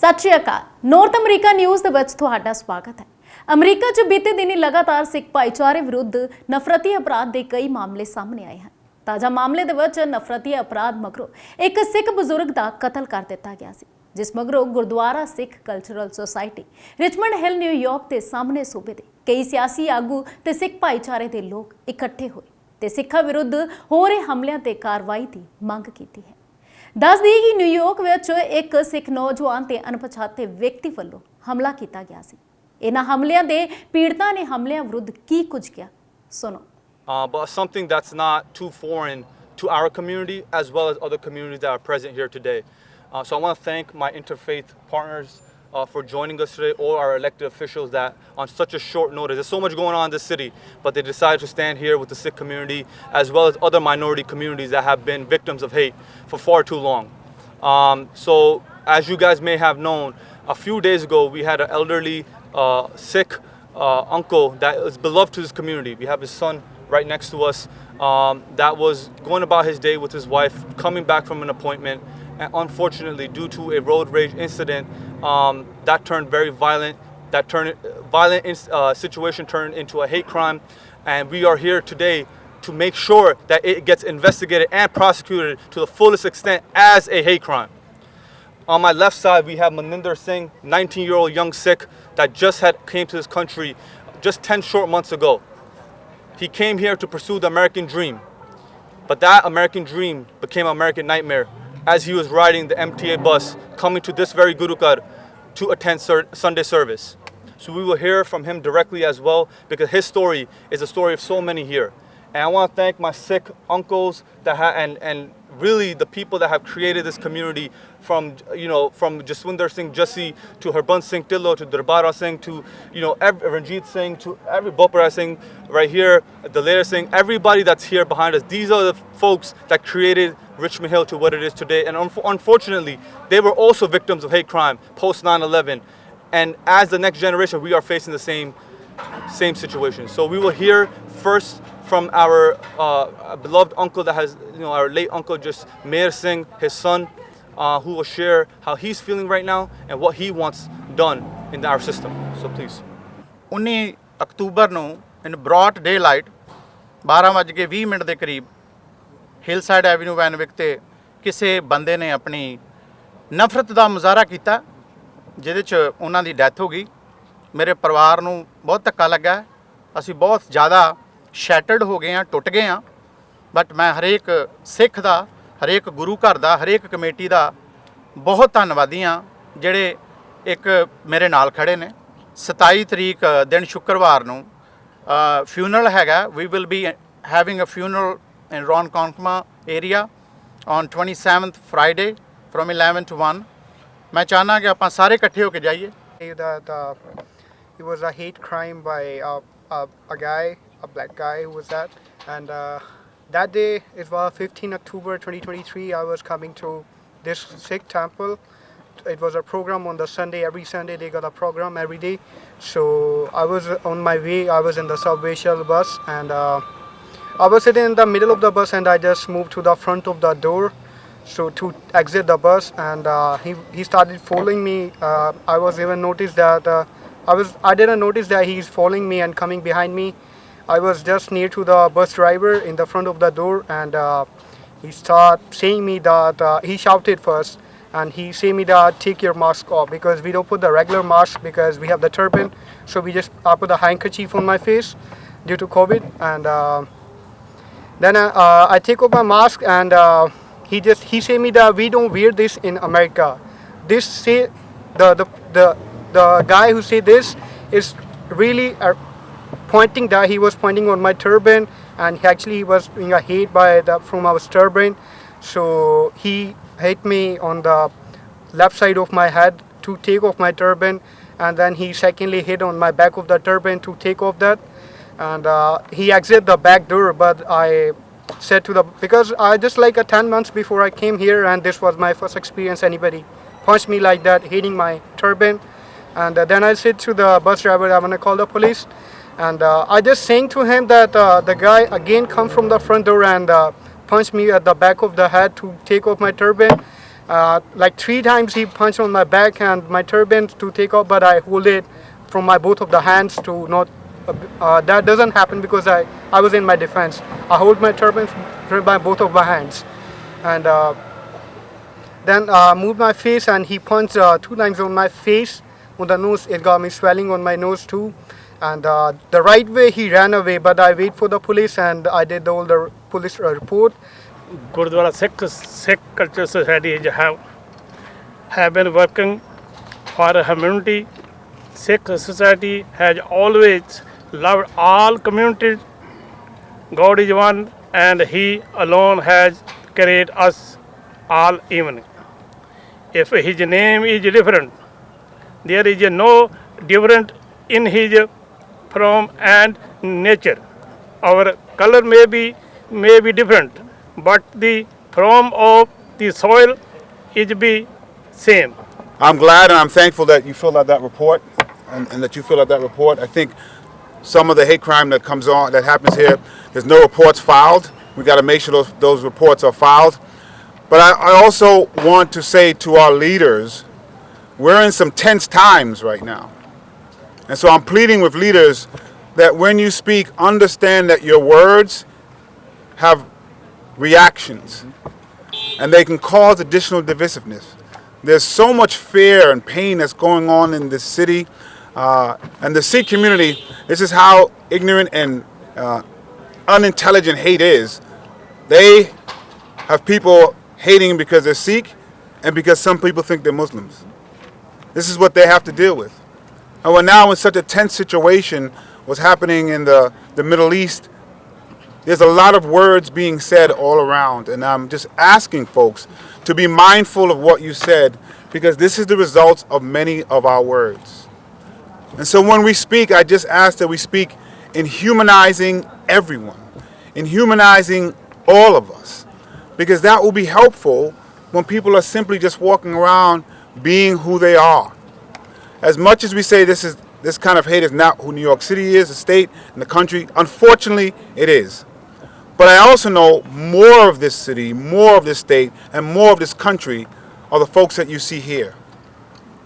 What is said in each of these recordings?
सत श्री अकाल। नॉर्थ अमरीका न्यूज़ दे विच तुहाडा स्वागत है। अमरीका 'च बीते दिनी लगातार सिख भाईचारे विरुद्ध नफरती अपराध के कई मामले सामने आए हैं। ताज़ा मामले दे विच नफरती अपराध मगरों एक सिख बजुर्ग का कतल कर दिता गया सी, जिस मगरों Gurdwara Sikh cultural society Richmond Hill New York के सामने सूबे के कई सियासी आगू ते सिख भाईचारे के लोग इकट्ठे हुए ते सिखां विरुद्ध हो रहे हमलियां ते कार्रवाई की मंग की है। दस दी कि न्यूयॉर्क विच एक सिख नौजवान ते अनपछाते व्यक्ति वालों हमला किया गया सी। इन्हां हमलियां दे पीड़ितां ने हमलियां विरुद्ध की कुछ किया, सुनो। But something that's not too foreign to our community as well as other communities that are present here today. So I want to thank my interfaith partners for joining us today, or our elected officials that on such a short notice, there's so much going on in this city, but they decided to stand here with the Sikh community as well as other minority communities that have been victims of hate for far too long. So as you guys may have known, a few days ago we had an elderly Sikh uncle that is beloved to this community. We have his son right next to us that was going about his day with his wife, coming back from an appointment, and unfortunately due to a road rage incident that turned very violent, situation turned into a hate crime, and we are here today to make sure that it gets investigated and prosecuted to the fullest extent as a hate crime. On my left side, we have Maninder Singh, 19-year-old young Sikh that just came to this country just 10 short months ago. He came here to pursue the American dream, but that American dream became an American nightmare as he was riding the MTA bus coming to this very Gurukar to attend Sunday service. So we will hear from him directly as well, because his story is the story of so many here. And I want to thank my Sikh uncles that and really the people that have created this community, from Jaswinder Singh Jassi to Harbans Singh Tillo to Darbara Singh to Ranjit Singh to every Bopara Singh right here, Dalera Singh, everybody that's here behind us. These are the folks that created Richmond Hill to what it is today. And unfortunately, they were also victims of hate crime post 9/11. And as the next generation, we are facing the same situation. So we will hear first from our beloved uncle that has, our late uncle, just Mayor Singh, his son, who will share how he's feeling right now and what he wants done in our system. So please. 19 October ਨੂੰ ਇਨ broad ਡੇ light 12:20 ਦੇ ਕਰੀਬ ਹਿਲਸਾਈਡ avenue ਵੈਨਵਿਕ ਤੇ ਕਿਸੇ ਬੰਦੇ ਨੇ ਆਪਣੀ ਨਫ਼ਰਤ ਦਾ ਮੁਜ਼ਾਹਰਾ ਕੀਤਾ, ਜਿਹਦੇ 'ਚ ਉਹਨਾਂ ਦੀ ਡੈਥ ਹੋ ਗਈ। ਮੇਰੇ ਪਰਿਵਾਰ ਨੂੰ ਬਹੁਤ ਧੱਕਾ ਲੱਗਾ, ਅਸੀਂ ਬਹੁਤ ਜ਼ਿਆਦਾ ਸ਼ੈਟਰਡ ਹੋ ਗਏ ਹਾਂ, ਟੁੱਟ ਗਏ ਹਾਂ। ਬਟ ਮੈਂ ਹਰੇਕ ਸਿੱਖ ਦਾ, ਹਰੇਕ ਗੁਰੂ ਘਰ ਦਾ, ਹਰੇਕ ਕਮੇਟੀ ਦਾ ਬਹੁਤ ਧੰਨਵਾਦੀ ਹਾਂ, ਜਿਹੜੇ ਇੱਕ ਮੇਰੇ ਨਾਲ ਖੜੇ ਨੇ। 27 ਤਰੀਕ ਦਿਨ ਸ਼ੁੱਕਰਵਾਰ ਨੂੰ ਫਿਊਨਰਲ ਹੈਗਾ। We will be having a funeral in Ronkonkoma area on 27th Friday from 11 to 1. मैं चाहना कि आप सारे इकट्ठे होके जाइए। That it was a hate crime by a guy, a black guy who was that, and that day it was 15 October 2023. I was coming to this Sikh temple. It was a program on the Sunday. Every Sunday they got a program every day. So I was on my way. I was in the subway shuttle bus, and I was sitting in the middle of the bus, and I just moved to the front of the door so to exit the bus, and he started following me. I was even noticed that I didn't notice that he's following me and coming behind me. I was just near to the bus driver in the front of the door, and he started saying me that he shouted first, and he said me that take your mask off, because we don't put the regular mask because we have the turban, so we just put the handkerchief on my face due to COVID. And then I take off my mask, and he say me that we don't wear this in America. This say the guy who say this is really pointing that he was pointing on my turban, and he was doing a hate from our turban. So he hit me on the left side of my head to take off my turban, and then he secondly hit on my back of the turban to take off that. And he exited the back door, but I said because I just 10 months before I came here, and this was my first experience anybody punched me like that, hitting my turban. And then I said to the bus driver, I'm gonna call the police. And I just saying to him that the guy again come from the front door and punched me at the back of the head to take off my turban. Like 3 times he punched on my back and my turban to take off, but I hold it from my both of the hands to not. That doesn't happen because I was in my defense. I hold my turban by both of my hands, and then moved my face, and he punched 2 times on my face, on the nose. It got me swelling on my nose too. And the right way he ran away, but I wait for the police and I did all the police report. Gurdwara Sikh Cultural Society have been working for humanity. Sikh society has always loved all communities. God is one, and He alone has created us all even. If His name is different, there is no different in His form and nature. Our color may be different, but the form of the soil is be same. I'm glad and I'm thankful that you filled out that report, and that you filled out that report. I think some of the hate crime that happens here, there's no reports filed. We got to make sure those reports are filed. But I also want to say to our leaders, we're in some tense times right now. And so I'm pleading with leaders that when you speak, understand that your words have reactions and they can cause additional divisiveness. There's so much fear and pain that's going on in this city. And the Sikh community, this is how ignorant and unintelligent hate is. They have people hating because they're Sikh and because some people think they're Muslims. This is what they have to deal with. And we're now in such a tense situation, what's happening in the Middle East. There's a lot of words being said all around, and I'm just asking folks to be mindful of what you said, because this is the results of many of our words. And so when we speak, I just ask that we speak in humanizing everyone, in humanizing all of us, because that will be helpful when people are simply just walking around being who they are. As much as we say this kind of hate is not who New York City is, the state, and the country, unfortunately it is. But I also know more of this city, more of this state, and more of this country are the folks that you see here,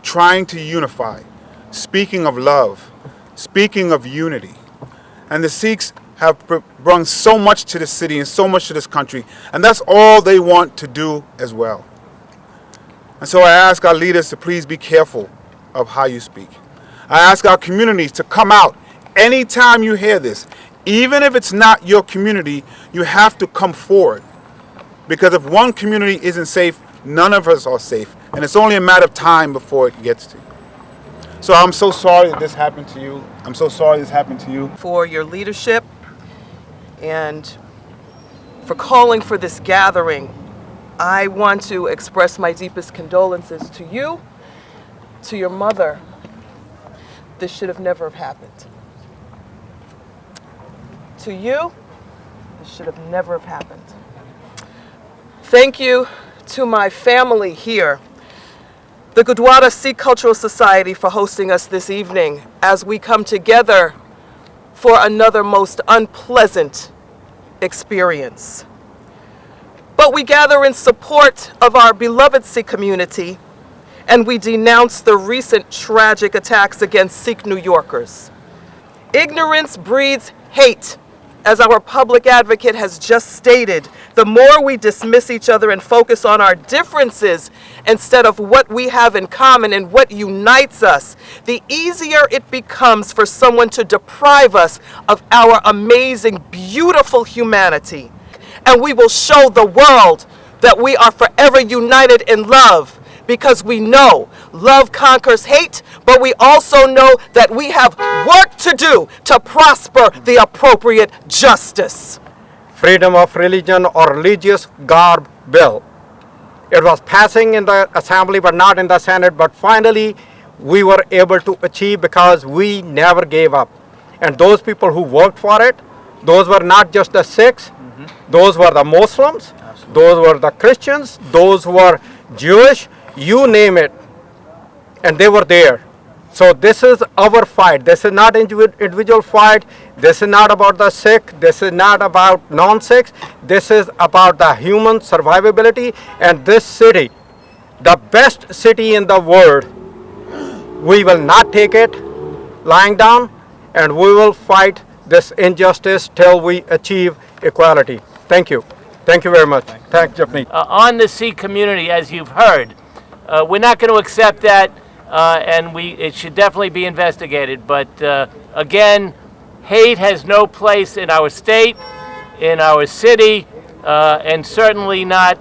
trying to unify, speaking of love, speaking of unity. And the Sikhs have brought so much to this city and so much to this country, and that's all they want to do as well. And so I ask our leaders to please be careful of how you speak. I ask our communities to come out anytime you hear this. Even if it's not your community, you have to come forward. Because if one community isn't safe, none of us are safe. And it's only a matter of time before it gets to you. So I'm so sorry that this happened to you. I'm so sorry this happened to you. For your leadership and for calling for this gathering. I want to express my deepest condolences to you, to your mother. This should have never have happened. To you, this should have never have happened. Thank you to my family here, the Gurdwara Sikh Cultural Society, for hosting us this evening as we come together for another most unpleasant experience. But we gather in support of our beloved Sikh community, and we denounce the recent tragic attacks against Sikh New Yorkers. Ignorance breeds hate. As our public advocate has just stated, the more we dismiss each other and focus on our differences instead of what we have in common and what unites us, the easier it becomes for someone to deprive us of our amazing, beautiful humanity. And we will show the world that we are forever united in love, because we know love conquers hate, but we also know that we have work to do to prosper the appropriate justice. Freedom of religion or religious garb bill. It was passing in the assembly but not in the Senate, but finally we were able to achieve because we never gave up. And those people who worked for it, those were not just the Sikhs, those were the Muslims, those were the Christians, those were Jewish, you name it, and they were there. So this is our fight. This is not individual fight. This is not about the Sikh. This is not about non-Sikhs. This is about the human survivability. And this city the best city in the world. We will not take it lying down, and we will fight this injustice till we achieve equality. Thank you. Thank you very much. Thank you, Japneet. On the Sikh community, as you've heard, we're not going to accept that, and it should definitely be investigated. But again, hate has no place in our state, in our city, and certainly not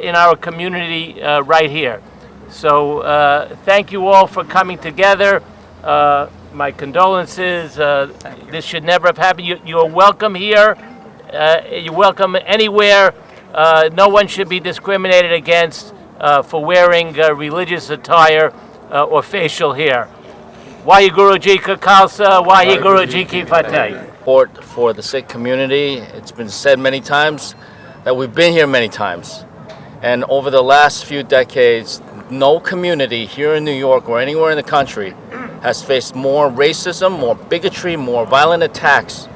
in our community right here. So thank you all for coming together. My condolences. This should never have happened. You're welcome here. You're welcome anywhere. No one should be discriminated against for wearing religious attire or facial hair. Waheguru Ji Ka Khalsa, Waheguru Ji Ki Fateh. Support for the Sikh community. It's been said many times that we've been here many times. And over the last few decades, no community here in New York or anywhere in the country has faced more racism, more bigotry, more violent attacks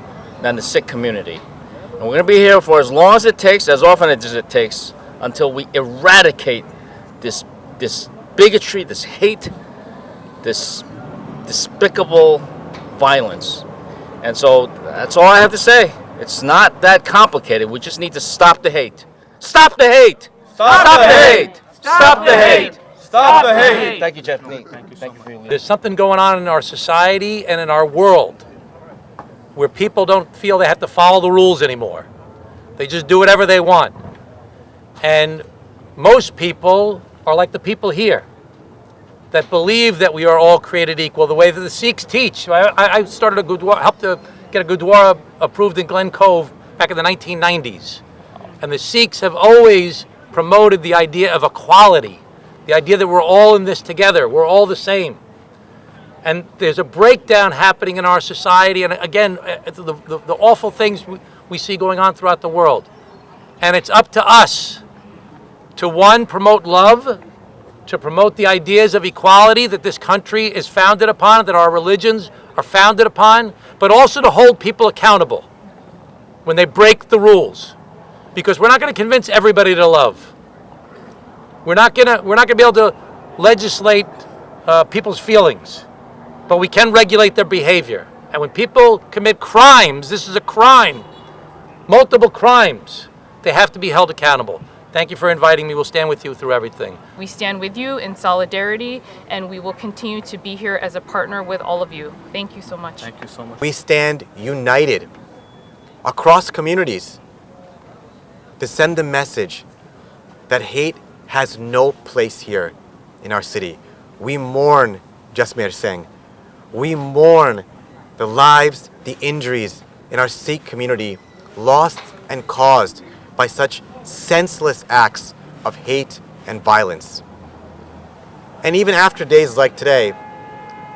than the Sikh community. And we're going to be here for as long as it takes, as often as it takes, until we eradicate this bigotry, this hate, this despicable violence. And so that's all I have to say. It's not that complicated. We just need to stop the hate. Stop the hate! Stop the hate! Stop the hate! Stop the hate! Thank you, Jeff. Thank you for your leadership. There's something going on in our society and in our world where people don't feel they have to follow the rules anymore. They just do whatever they want. And most people are like the people here that believe that we are all created equal, the way that the Sikhs teach. I started a Gurdwara, helped to get a Gurdwara approved in Glen Cove back in the 1990s. And the Sikhs have always promoted the idea of equality, the idea that we're all in this together, we're all the same. And there's a breakdown happening in our society, and again, the awful things we see going on throughout the world. And it's up to us to, one, promote love, to promote the ideas of equality that this country is founded upon, that our religions are founded upon, but also to hold people accountable when they break the rules. Because we're not going to convince everybody to love. We're not going to be able to legislate people's feelings, but we can regulate their behavior. And when people commit crimes, this is a crime, multiple crimes, they have to be held accountable. Thank you for inviting me. We'll stand with you through everything. We stand with you in solidarity, and we will continue to be here as a partner with all of you. Thank you so much. Thank you so much. We stand united across communities to send the message that hate has no place here in our city. We mourn Jasmeer Singh. We mourn the lives, the injuries in our Sikh community lost and caused by such senseless acts of hate and violence. And even after days like today,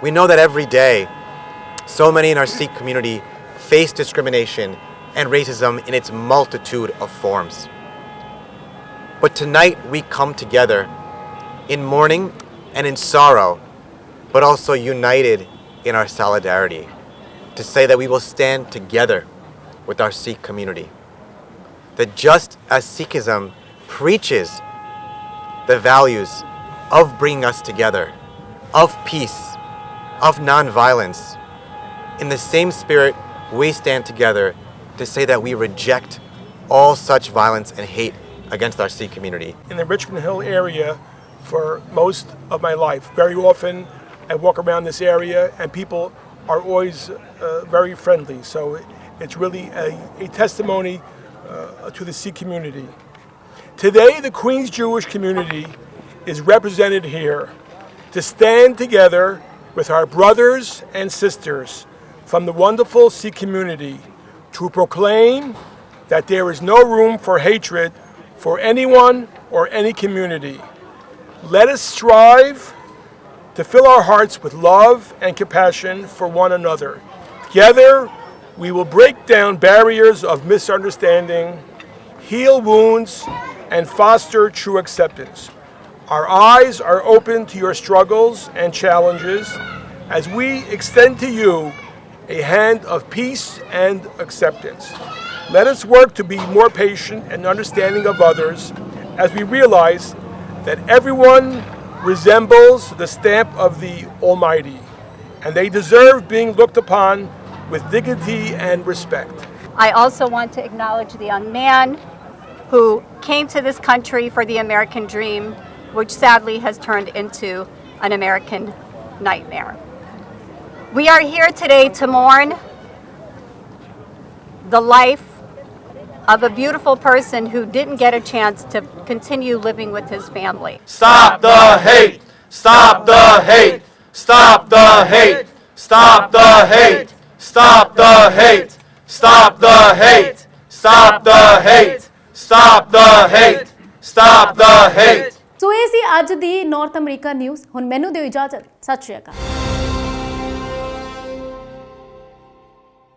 we know that every day, so many in our Sikh community face discrimination and racism in its multitude of forms. But tonight we come together in mourning and in sorrow, but also united in our solidarity to say that we will stand together with our Sikh community. That just as Sikhism preaches the values of bringing us together, of peace, of nonviolence, in the same spirit we stand together to say that we reject all such violence and hate against our Sikh community. In the Richmond Hill area for most of my life. Very often I walk around this area and people are always very friendly. So it's really a testimony to the Sikh community. Today, the Queens Jewish community is represented here to stand together with our brothers and sisters from the wonderful Sikh community to proclaim that there is no room for hatred for anyone or any community. Let us strive to fill our hearts with love and compassion for one another. Together, we will break down barriers of misunderstanding, heal wounds, and foster true acceptance. Our eyes are open to your struggles and challenges as we extend to you a hand of peace and acceptance. Let us work to be more patient and understanding of others as we realize that everyone resembles the stamp of the Almighty, and they deserve being looked upon with dignity and respect. I also want to acknowledge the young man who came to this country for the American dream, which sadly has turned into an American nightmare. We are here today to mourn the life of a beautiful person who didn't get a chance to continue living with his family. Stop the hate! Stop the hate! Stop the hate! Stop the hate! Stop the hate! Stop the hate! Stop the hate! Stop the hate! Stop the hate! ਸੋ ਇਹ ਸੀ ਅੱਜ ਦੀ north America news. ਹੁਣ ਮੈਨੂੰ ਦਿਓ ਇਜਾਜ਼ਤ। ਸਤਿ ਸ਼੍ਰੀ ਅਕਾਲ।